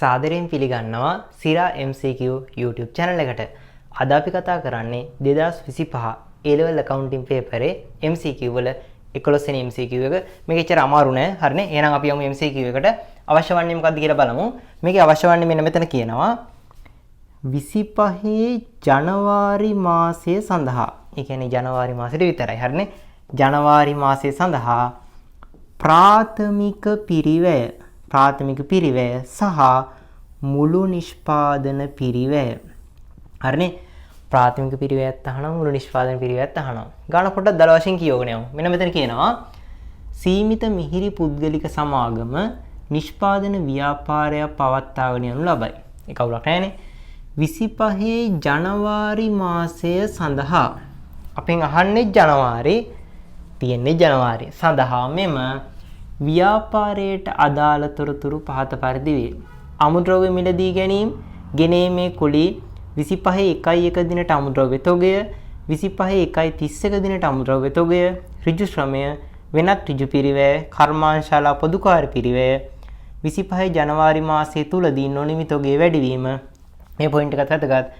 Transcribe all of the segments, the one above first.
සාදරයෙන් පිළිගන්නවා සිරා MCQ YouTube channel එකට. අද අපි කතා කරන්නේ 2025 A level accounting paper MCQ වල 11 වෙනි MCQ එක. මේක එච්චර අමාරු නෑ. හරිනේ. එහෙනම් අපි යමු MCQ එකට. අවශ්‍ය වන්නේ මොකක්ද කියලා බලමු. මේකේ අවශ්‍ය වන්නේ මෙන්න මෙතන කියනවා 25 ජනවාරි මාසය සඳහා. ඒ කියන්නේ ජනවාරි මාසෙට විතරයි. හරිනේ. ජනවාරි මාසය සඳහා ප්‍රාථමික පිරිවැය සහ මුළු නිෂ්පාදන පිරිවැය. හරිනේ. ප්‍රාථමික පිරිවැයත් අහනවා මුළු නිෂ්පාදන පිරිවැයත් අහනවා. ගාන පොඩ්ඩක් දල වශයෙන් කියවගෙන යමු. මෙන්න මෙතන කියනවා සීමිත මිහිරි පුද්ගලික සමාගම නිෂ්පාදන ව්‍යාපාරයක් පවත්වාගෙන යනු ලබයි. ඒක කවුලක් නැහැනේ. 25 ජනවාරි මාසය සඳහා අපෙන් අහන්නේ ජනවාරි තියෙන්නේ ජනවාරි සඳහා මෙම ව්‍යාපාරයට අදාළ තොරතුරු පහත පරිදි වේ. අමුද්‍රව්‍ය මිලදී ගැනීම, ගෙනීමේ කුලී 25/1 දිනට අමුද්‍රව්‍ය තොගය, 25/1/31 දිනට අමුද්‍රව්‍ය තොගය, ඍජු ශ්‍රමය, වෙනත් ඍජු පිරිවැය, කර්මාන්තශාලා පොදුකාර්ය පිරිවැය, 25 ජනවාරි මාසයේ තුලදී නොනිමි තොගයේ වැඩිවීම. මේ පොයින්ට් එකත් වැදගත්.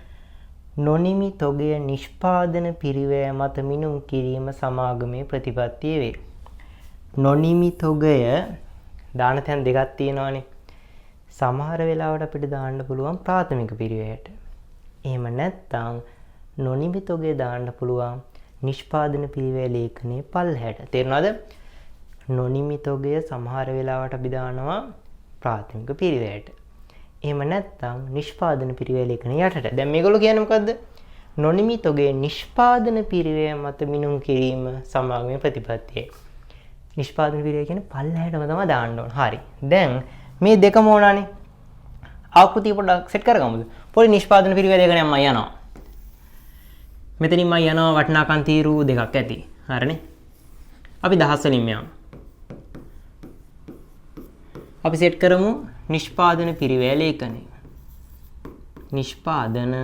නොනිමි තොගය නිෂ්පාදන පිරිවැය මත මිනුම් කිරීම සමාගමේ ප්‍රතිපත්තිය වේ. නොනිමි තොගය දාන තැන් දෙකක් තියෙනවානේ. සමහර වෙලාවට අපිට දාන්න පුළුවන් ප්‍රාථමික පිරිවැයට. එහෙම නැත්නම් නොනිමි තොගය දාන්න පුළුවන් නිෂ්පාදන පිරිවැය ලේඛනයේ පල්ලහැට. තේරුණාද? නොනිමි තොගය සමහර වෙලාවට අපි දානවා ප්‍රාථමික පිරිවැයට. එහෙම නැත්නම් නිෂ්පාදන පිරිවැය ලේඛනයේ යටට. දැන් මේගොල්ලෝ කියන්නේ මොකද්ද? නොනිමි තොගයේ නිෂ්පාදන පිරිවැය මත මිනුම් කිරීම සමාගමේ ප්‍රතිපත්තිය. නිෂ්පාදන පිරිවැය කියන්නේ පල්ලහැටම තමයි දාන්න ඕන. හරි. දැන් මේ දෙකම ඕනනේ. ආකෘතිය පොඩ්ඩක් සෙට් කරගමුද? පොඩි නිෂ්පාදන පිරිවැය දෙකක් මම යනවා. මෙතනින් මම යනවා වටිනාකම් තීරු දෙකක් ඇති. හරිනේ. අපි 10 වලින් යමු. අපි සෙට් කරමු නිෂ්පාදන පිරිවැය ලේඛනය. නිෂ්පාදන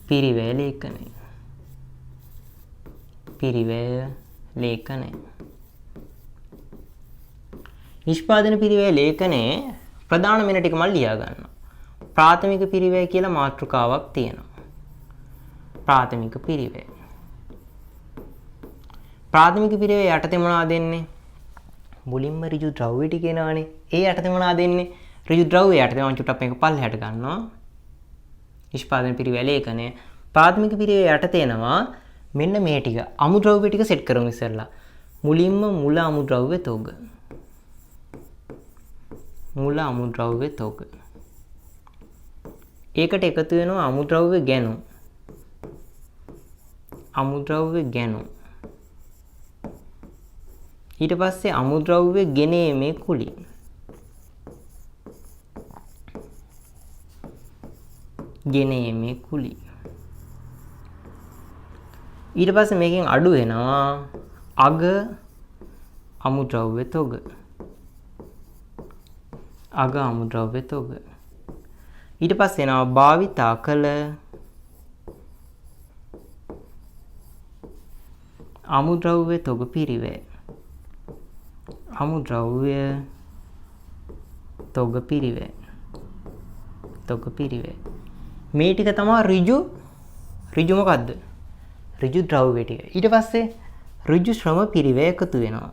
පිරිවැය ලේඛනය. පිරිවැය ලේඛනය. නිෂ්පාදන පිරිවැය ලේඛනයේ ප්‍රධාන මෙන්න ටික මම ලියා ගන්නවා. ප්‍රාථමික පිරිවැය කියලා මාතෘකාවක් තියෙනවා. ප්‍රාථමික පිරිවැය. ප්‍රාථමික පිරිවැය යටතේ මොනවද දෙන්නේ? මුලින්ම ඍජු ද්‍රව්‍ය ටික එනවනේ. ඒ යටතේ මොනවද දෙන්නේ? ඍජු ද්‍රව්‍ය යටතේ මම චුට්ටක් මේක පල්ලෙහාට ගන්නවා. නිෂ්පාදන පිරිවැය ලේඛනය. ප්‍රාථමික පිරිවැය යටතේ එනවා මෙන්න මේ ටික. අමුද්‍රව්‍ය ටික සෙට් කරමු ඉස්සෙල්ලා. මුලින්ම මුල අමුද්‍රව්‍ය තොග. මුල අමුද්‍රව්‍ය තොග. ඒකට එකතු වෙනවා අමුද්‍රව්‍ය ගැණු. අමුද්‍රව්‍ය ගැණු. ඊට පස්සේ අමුද්‍රව්‍ය ගෙනීමේ කුලී. ගෙනීමේ කුලී. ඊට පස්සේ මේකෙන් අඩු වෙනවා අග අමුද්‍රව්‍ය තොග. අග අමුද්‍රව්‍ය තොග. ඊට පස්සේ එනවා භාවිතා කළ අමුද්‍රව්‍ය තොග පිරිවැය. අමුද්‍රව්‍ය තොග පිරිවැය. තොග පිරිවැය. මේ ටික තමයි ඍජු මොකද්ද? ඍජු ද්‍රව්‍ය ටික. ඊට පස්සේ ඍජු ශ්‍රම පිරිවැය එකතු වෙනවා.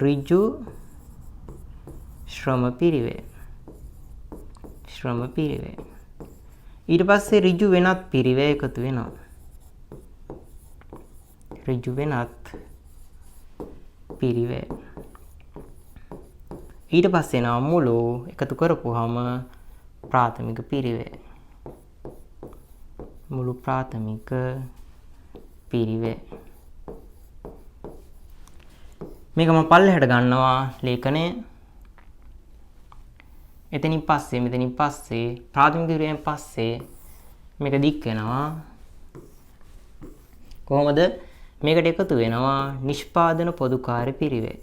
ඍජු ශ්‍රම පිරිවැය. ශ්‍රම පිරිවැය. ඊට පස්සේ ඍජු වෙනත් පිරිවැය එකතු වෙනවා. ඍජු වෙනත් පිරිවැය. ඊට පස්සේ එනවා මුළු එකතු කරපුවාම ප්‍රාථමික පිරිවැය. මුළු ප්‍රාථමික පිරිවැය. මේක මම පල්ලෙහාට ගන්නවා ලේඛනය. මෙතනින් පස්සේ ප්‍රාථමික පිරිවැයෙන් පස්සේ මේක දික් වෙනවා. කොහොමද? මේකට එකතු වෙනවා නිෂ්පාදන පොදුකාර්ය පිරිවැය.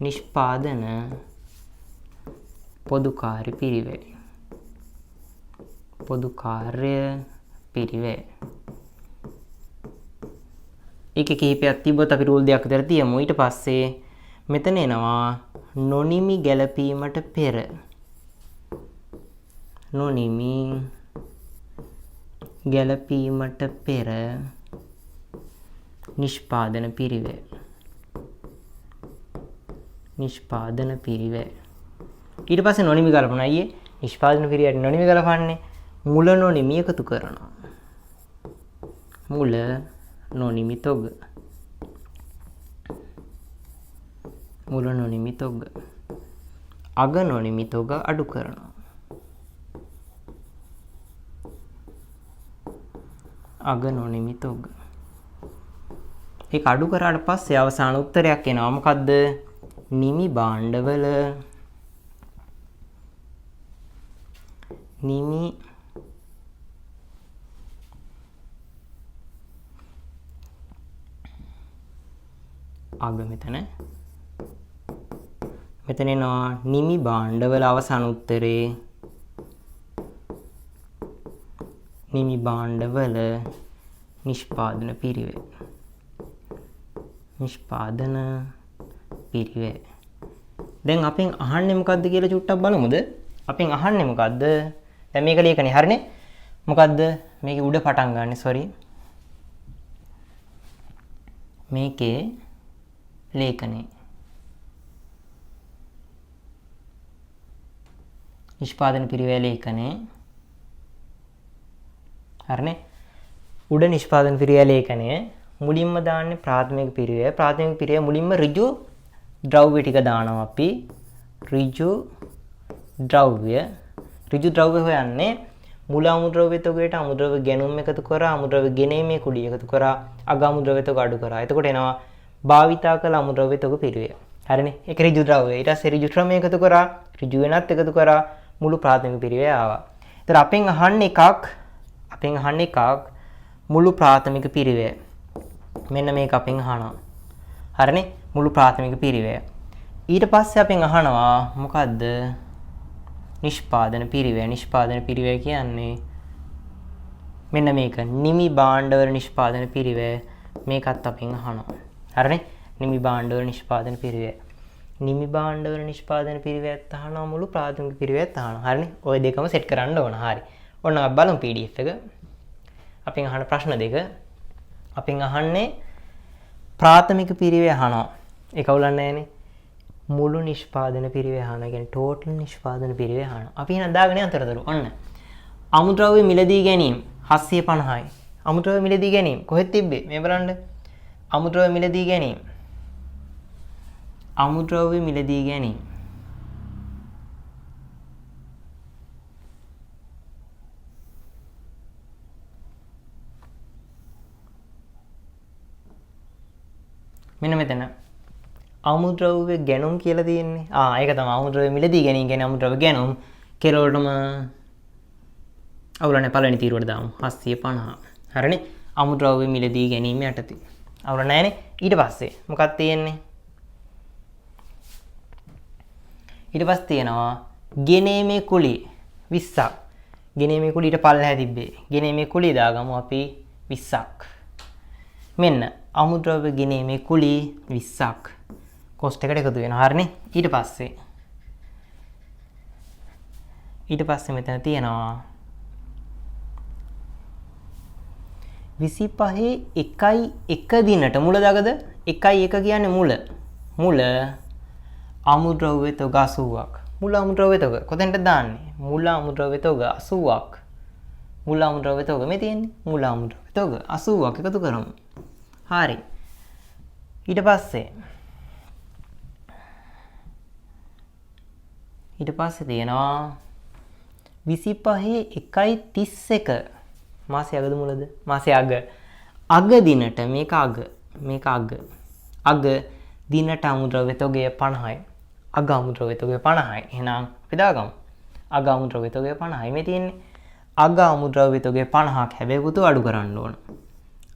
නිෂ්පාදන පොදුකාර්ය පිරිවැය. පොදුකාර්ය පිරිවැය. ඒකේ කිහිපයක් තිබ්බොත් අපි රූල් දෙකක් විතර තියමු. ඊට පස්සේ මෙතන එනවා නොනිමි ගැලපීමට පෙර නොනිමි ගැලපීමට පෙර නිෂ්පාදන පිරිවැය නිෂ්පාදන පිරිවැය ඊට පස්සේ නොනිමි ගලපනවා අයියේ නිෂ්පාදන පිරිවැයට නොනිමි ගලපන්නේ මුල නොනිමි එකතු කරනවා මුල නොනිමි තොග මුල නොනිමි තොග අග නොනිමි තොග අඩු කරනවා අග නොනිමි තොග ඒක අඩු කරාට පස්සේ අවසාන උත්තරයක් එනවා මොකද්ද නිමි භාණ්ඩවල නිමි අග මෙතන එනවා නිමි භාණ්ඩවල අවසාන උත්තරේ නිමි භාණ්ඩවල නිෂ්පාදන පිරිවැය නිෂ්පාදන පිරිවැය දැන් අපෙන් අහන්නේ මොකද්ද කියලා චුට්ටක් බලමුද අපෙන් අහන්නේ මොකද්ද දැන් මේක ලේඛනේ හරිනේ මොකද්ද මේකේ උඩ පටන් ගන්න සෝරි මේකේ ලේඛනේ නිෂ්පාදන පිරිවැය ලේඛනේ හරිනේ උඩ නිෂ්පාදන පිරිවැය ලේඛනය මුලින්ම දාන්නේ ප්‍රාථමික පිරිවැය මුලින්ම ඍජු ද්‍රව්‍ය ටික දානවා අපි ඍජු ද්‍රව්‍ය හොයන්නේ මුල අමුද්‍රව්‍ය තොගයට අමුද්‍රව්‍ය ගැනුම් එකතු කරා අමුද්‍රව්‍ය ගෙනීමේ කුඩිය එකතු කරා අග අමුද්‍රව්‍ය තොග අඩු කරා එතකොට එනවා භාවිතා කළ අමුද්‍රව්‍ය තොග පිරිවැය හරිනේ ඒක ඍජු ද්‍රව්‍ය ඊට පස්සේ ඍජු ශ්‍රමය එකතු කරා ඍජු වෙනත් එකතු කරා මුළු ප්‍රාථමික පිරිවැය ආවා ඒතර අපෙන් අහන්නේ එකක් මුළු ප්‍රාථමික පිරිවැය මෙන්න මේක අපෙන් අහනවා හරිනේ මුළු ප්‍රාථමික පිරිවැය ඊට පස්සේ අපෙන් අහනවා මොකද්ද නිෂ්පාදන පිරිවැය කියන්නේ මෙන්න මේක නිමි භාණ්ඩවල නිෂ්පාදන පිරිවැය මේකත් අපෙන් අහනවා හරිනේ නිමි භාණ්ඩවල නිෂ්පාදන පිරිවැයත් අහනවා මුළු ප්‍රාථමික පිරිවැයත් අහනවා හරිනේ ඔය දෙකම සෙට් කරන්න ඕන හරි ඔන්න අපි බලමු PDF එක අපෙන් අහන ප්‍රශ්න දෙක අපෙන් අහන්නේ ප්‍රාථමික පිරිවැය අහනවා ඒක අවුලක් නැහැනේ මුළු නිෂ්පාදන පිරිවැය අහනවා කියන්නේ ටෝටල් නිෂ්පාදන පිරිවැය අහනවා අපි එහෙනම් දාගෙන යන්තරතරු ඔන්න අමුද්‍රව්‍ය මිලදී ගැනීම 750යි අමුද්‍රව්‍ය මිලදී ගැනීම කොහෙද තිබ්බේ මේ බලන්න අමුද්‍රව්‍ය මිලදී ගැනීම මෙන්න මෙතන අමුද්‍රව්‍ය ගැනුම් කියලා තියෙන්නේ. ඒක තමයි අමුද්‍රව්‍ය මිලදී ගැනීම කියන්නේ අමුද්‍රව්‍ය ගැනුම් කියලා වලටම අවුල නැහැ පළවෙනි තීරුවට දාමු 750. හරිනේ? අමුද්‍රව්‍ය මිලදී ගැනීම යටතේ. අවුල නැහැනේ. ඊට පස්සේ මොකක්ද තියෙන්නේ? ඊට පස්සේ තියෙනවා ගෙනීමේ කුලී 20ක්. ගෙනීමේ කුලීට පල්ලෙහා තිබ්බේ. ගෙනීමේ කුලී දාගමු අපි 20ක්. මෙන්න අමුද්‍රව්‍ය ගෙනීමේ කුලී 20ක්. කොස්ට් එකට එකතු වෙනවා. හරිනේ? ඊට පස්සේ මෙතන තියෙනවා 25 දිනට මුල දාගද 1 කියන්නේ මුල අමුද්‍රව්‍ය තොග 80ක්. මුල අමුද්‍රව්‍ය තොග කොතෙන්ද දාන්නේ? මුල අමුද්‍රව්‍ය තොග 80ක්. මුල අමුද්‍රව්‍ය තොග මේ තියෙන්නේ. මුල අමුද්‍රව්‍ය තොග 80ක් එකතු කරමු. හරි. ඊට පස්සේ තියෙනවා 25 මාසේ අගද මුලද? මාසේ අග. අග දිනට මේක අග. අග දිනට අමුද්‍රව්‍ය තොගය 50යි. අග අමුද්‍රව්‍ය තොගය 50යි. එහෙනම් අපි දාගමු. අග අමුද්‍රව්‍ය තොගය 50යි මේ තියෙන්නේ. අග අමුද්‍රව්‍ය තොගය 50ක් හැබැයි පුතු අඩු කරන්න ඕන.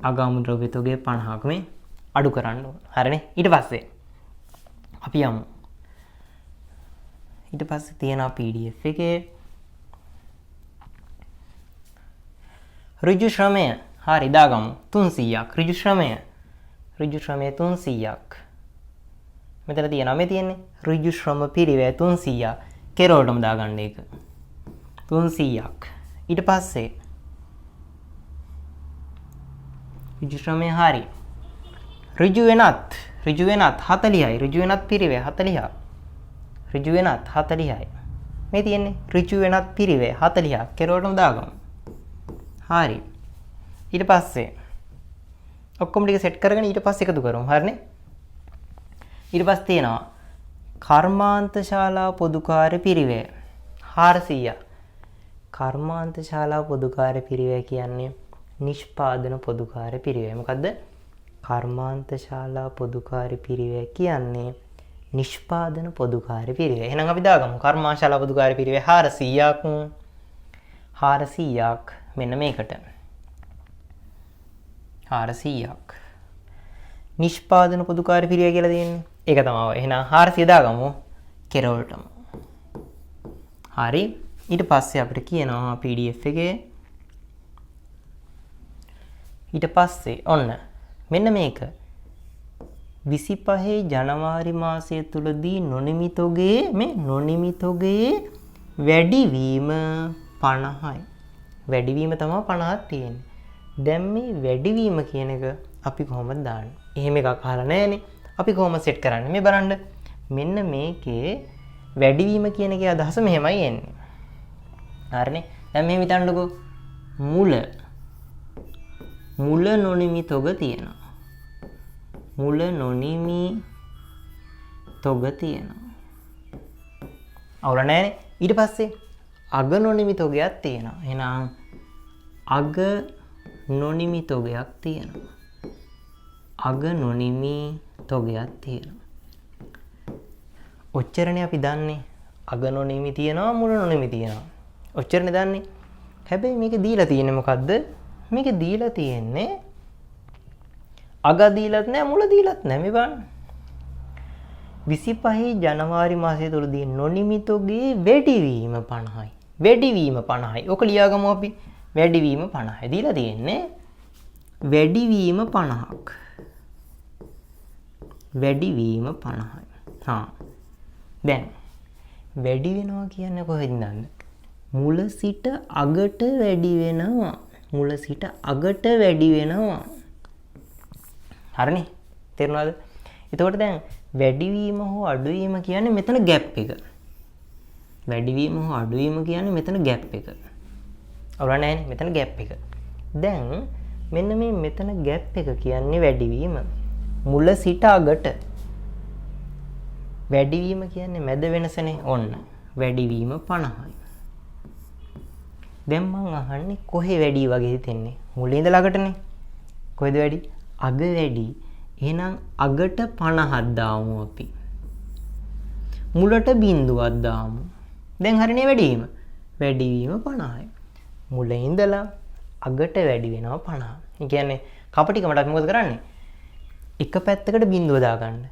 අග අමුද්‍රව්‍ය තොගය 50ක් මේ අඩු කරන්න ඕන. හරිනේ? ඊට පස්සේ අපි යමු. ඊට පස්සේ තියෙනවා PDF එකේ ඍජු ශ්‍රමය. හරි දාගමු 300ක්. ඍජු ශ්‍රමය 300ක්. මෙතන තියෙනවා මේ තියෙන්නේ ඍජු ශ්‍රම පිරිවැය 300ක් කෙරවලටම දාගන්න එක 300ක් ඊට පස්සේ ඍජු ශ්‍රමය හරි ඍජු වෙනත් 40යි ඍජු වෙනත් පිරිවැය 40ක් ඍජු වෙනත් 40යි මේ තියෙන්නේ ඍජු වෙනත් පිරිවැය 40ක් කෙරවලටම දාගමු හරි ඊට පස්සේ ඔක්කොම ටික සෙට් කරගෙන ඊට පස්සේ එකතු කරමු හරිනේ ඊට පස්සේ තියෙනවා කර්මාන්ත ශාලා පොදුකාර්ය පිරිවැය 400ක් කර්මාන්ත ශාලා පොදුකාර්ය පිරිවැය කියන්නේ නිෂ්පාදන පොදුකාර්ය පිරිවැය මොකද්ද කර්මාන්ත ශාලා පොදුකාර්ය පිරිවැය කියන්නේ නිෂ්පාදන පොදුකාර්ය පිරිවැය එහෙනම් අපි දාගමු කර්මාන්ත ශාලා පොදුකාර්ය පිරිවැය 400ක් මෙන්න මේකට 400ක් නිෂ්පාදන පොදුකාර්ය පිරිවැය කියලා තියෙන්නේ ඒක තමයි එහෙනම් 400 දාගමු කෙරවලටම හරි ඊට පස්සේ අපිට කියනවා PDF එකේ ඊට පස්සේ ඔන්න මෙන්න මේක 25 ජනවාරි මාසය තුලදී නොනිමිත ඔගේ වැඩිවීම 50යි වැඩිවීම තමයි 50ක් තියෙන්නේ දැන් මේ වැඩිවීම කියන එක අපි කොහොමද දාන්නේ එහෙම එකක් අහලා නැහැනේ අපි කොහොමද සෙට් කරන්නේ මේ බලන්න මෙන්න මේකේ වැඩිවීම කියන එකේ අදහස මෙහෙමයි එන්නේ හරිනේ දැන් මෙහෙම හිතන්නකෝ මුල නොනිමි තොග තියෙනවා මුල නොනිමි තොග තියෙනවා අවුල නැහැනේ ඊට පස්සේ අග නොනිමි තොගයක් තියෙනවා එහෙනම් අග නොනිමි තොගයක් තියෙනවා අග නොනිමි තොගයක් තියෙනවා ඔච්චරනේ අපි දන්නේ අග නොනිමි තියෙනවා මුල නොනිමි තියෙනවා ඔච්චරනේ දන්නේ හැබැයි මේක දීලා තියෙන්නේ මොකද්ද මේක දීලා තියෙන්නේ අග දීලත් නැහැ මුල දීලත් නැහැ මේ බලන්න 25 ජනවාරි මාසය තුලදී නොනිමිතෝගේ වැඩිවීම 50යි වැඩිවීම 50යි ඔක ලියාගමු අපි වැඩිවීම 50යි දීලා තියෙන්නේ වැඩිවීම 50ක් වැඩිවීම 50යි දැන් වැඩි වෙනවා කියන්නේ කොහෙන්ද දන්නේ මුල සිට අගට වැඩි වෙනවා මුල සිට අගට වැඩි වෙනවා හරිනේ තේරුණාද එතකොට දැන් වැඩිවීම හෝ අඩුවීම කියන්නේ මෙතන ગેප් එක වැඩිවීම හෝ අඩුවීම කියන්නේ මෙතන ગેප් එක අවුල නැහැනේ මෙතන ગેප් එක දැන් මෙන්න මේ මෙතන ગેප් එක කියන්නේ වැඩිවීම මුල සිට අගට වැඩිවීම කියන්නේ මැද වෙනසනේ ඔන්න වැඩිවීම 50යි දැන් මං අහන්නේ කොහේ වැඩි වගේ හිතෙන්නේ මුලින් ඉඳලා අගටනේ කොහෙද වැඩි අග වැඩි එහෙනම් අගට 50ක් දාමු අපි මුලට බිඳුවක් දාමු දැන් හරිනේ වැඩිවීම 50යි මුල ඉඳලා අගට වැඩි වෙනවා 50 ඒ කියන්නේ කපටිකමට අපි මොකද කරන්නේ එක පැත්තකට බිඳුව දාගන්න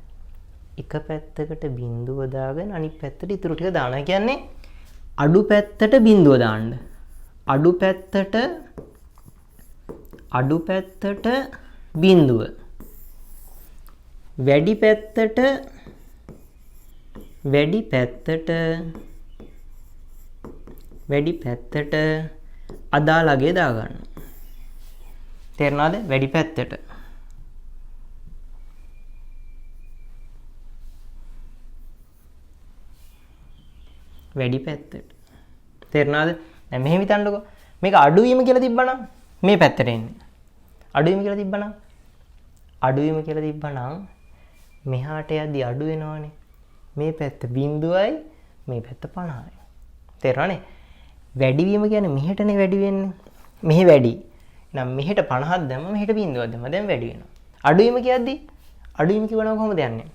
එක පැත්තකට බිඳුව දාගෙන අනිත් පැත්තට ඉතුරු ටික දානවා. ඒ කියන්නේ අඩු පැත්තට බිඳුව දාන්න. අඩු පැත්තට බිඳුව. වැඩි පැත්තට අදාළගේ දාගන්න. තේරුණාද? වැඩි පැත්තට. වැඩි පැත්තට. තේරුණාද? දැන් මෙහෙම හිතන්නකෝ. මේක අඩුවීම කියලා තිබ්බනම් මේ පැත්තට එන්නේ. අඩුවීම කියලා තිබ්බනම් මෙහාට යද්දි අඩු වෙනවනේ. මේ පැත්ත බිඳුවයි මේ පැත්ත 50යි. තේරුණානේ? වැඩිවීම කියන්නේ මෙහෙටනේ වැඩි වෙන්නේ. මෙහෙ වැඩි. එහෙනම් මෙහෙට 50ක් දැම්ම මෙහෙට බිඳුවක් දැම්ම දැන් වැඩි වෙනවා. අඩුවීම කියද්දි අඩුවීම කිව්වනම් කොහොමද යන්නේ?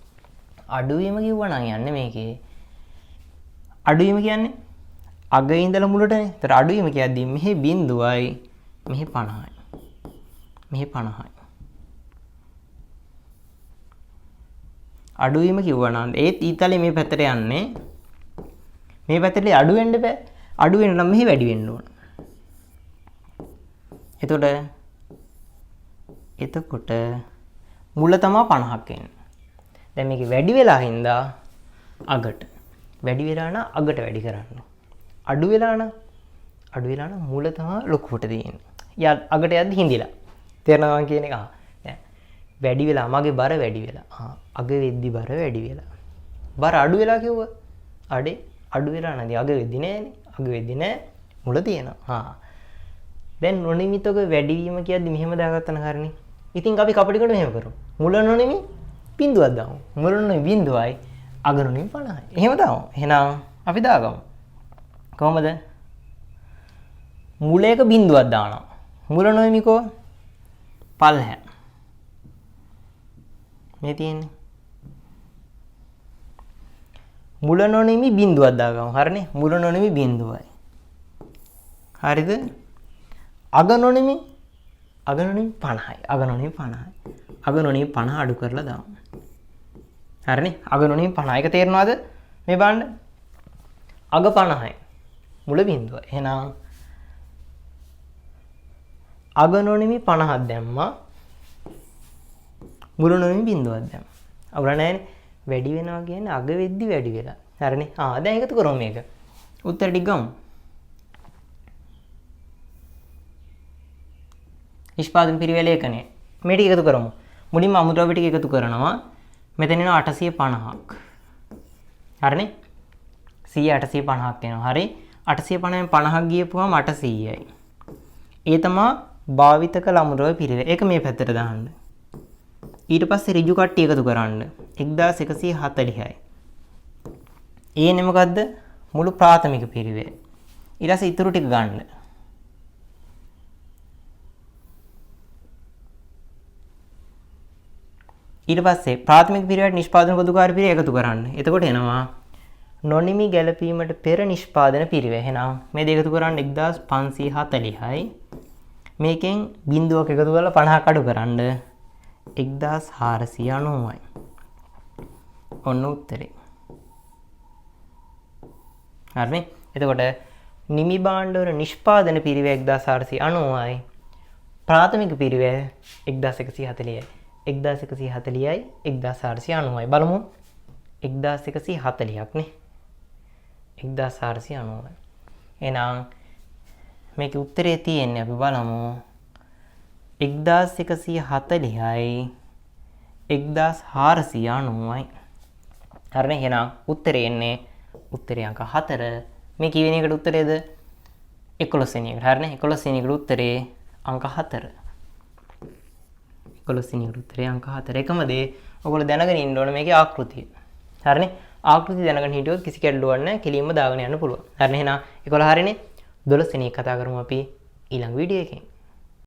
අඩුවීම කිව්වනම් යන්නේ මේකේ අඩුවීම කියන්නේ අග ඉඳලා මුලටනේ. ඒතර අඩුවීම කියද්දි මෙහි බිඳුවයි මෙහි 50යි. මෙහි 50යි. අඩුවීම කිව්වනම් ඒත් ඊතලේ මේ පැත්තට යන්නේ. මේ පැත්තට අඩු වෙන්න බෑ. අඩු වෙන්න නම් මෙහි වැඩි වෙන්න ඕන. එතකොට මුල තමයි 50ක් එන්නේ. දැන් මේක වැඩි වෙලා හින්දා අගට. වැඩි වෙලා නම් අගට වැඩි කරන්න. අඩු වෙලා නම් මුල තමයි ලොකුවට තියෙන්නේ. අගට යද්දි හිඳිලා. තේරෙනවා කියන එක. දැන් වැඩි වෙලා මගේ බර වැඩි වෙලා. අග වෙද්දි බර වැඩි වෙලා. බර අඩු වෙලා කිව්වා. අඩු වෙලා නැති අග වෙද්දි නෑනේ. අග වෙද්දි නෑ. මුල තියෙනවා. දැන් නොනිමිතක වැඩි වීම කියද්දි මෙහෙම දාගත්තා නම් හරිනේ. ඉතින් අපි කපටිකට මෙහෙම කරමු. මුල නොනිමි බිඳුවක් දාමු. මුල නොනිමි බිඳුවයි අග නොනිමි 50යි. එහෙම දාමු. එහෙනම් අපි දාගමු. කොහමද? මුලයක බිඳුවක් දානවා. මුල නොනිමි කෝ පල්හැ. මේ තියෙන්නේ. මුල නොනිමි බිඳුවක් දාගමු. හරිනේ? මුල නොනිමි බිඳුවයි. හරිද? අග නොනිමි 50යි. අග නොනිමි 50යි. අග නොනිමි 50 අඩු කරලා දාමු. හරිනේ? අග නොනිමි 50. ඒක තේරෙනවද? මේ බලන්න. අග 50යි. මුල බිඳුව. එහෙනම් අග නොනිමි 50ක් දැම්මා. මුල නොනිමි බිඳුවක් දැම්මා. අවුල නැහැනේ. වැඩි වෙනවා කියන්නේ අග වෙද්දි වැඩි වෙලා. හරිනේ? දැන් එකතු කරමු මේක. උත්තර ටික ගමු. නිෂ්පාදන පිරිවෙල ලේඛනය. මේ ටික එකතු කරමු. මුලින්ම අමුද්‍රව්‍ය ටික එකතු කරනවා. මෙතන එනවා 850ක්. හරිනේ? 850ක් එනවා. හරි? 850න් 50ක් ගියපුවම 800යි. ඒ තමයි භාවිත කළ අමුද්‍රව්‍ය පිරිවෙල. ඒක මේ පැත්තට දාන්න. ඊට පස්සේ ඍජු කට්ටිය එකතු කරන්න. 1140යි. ඒනේ මොකද්ද? මුළු ප්‍රාථමික පිරිවෙල. ඊට පස්සේ ඉතුරු ටික ගන්න. ඊට පස්සේ ප්‍රාථමික පිරිවෙලට නිෂ්පාදන පොදුකාර පිරිවෙල එකතු කරන්න. එතකොට එනවා නොනිමි ගැලපීමට පෙර නිෂ්පාදන පිරිවෙල. එහෙනම් මේ දෙක එකතු කරන්න 1540යි. මේකෙන් බිඳුවක් එකතු කරලා 50ක් අඩු කරන්න 1490යි. ඔන්න උත්තරේ. හරිනේ? එතකොට නිමි භාණ්ඩවල නිෂ්පාදන පිරිවෙල 1490යි. ප්‍රාථමික පිරිවෙල 1140යි. 1140යි 1490යි. බලමු. 1140ක් නේ. 1490යි. එහෙනම් මේකේ උත්තරේ තියෙන්නේ අපි බලමු 1140යි 1490යි. හරිනේ? එහෙනම් උත්තරේ එන්නේ උත්තරේ අංක 4. මේ කී වෙනි එකට උත්තරේද? 11 වෙනි එකට. හරිනේ? 11 වෙනි එකට උත්තරේ අංක 4. 11 වෙනි එකට උත්තරේ අංක 4. එකම දේ ඔයගොල්ලෝ දැනගෙන ඉන්න ඕනේ මේකේ ආකෘතිය. හරිනේ? ආකෘතිය දැනගෙන හිටියොත් කිසි ගැටලුවක් නැහැ. කෙලින්ම දාගෙන යන්න පුළුවන්. හරිනේ? එහෙනම් 11 හරිනේ? 12 වෙනි එක කතා කරමු අපි ඊළඟ වීඩියෝ එකේ.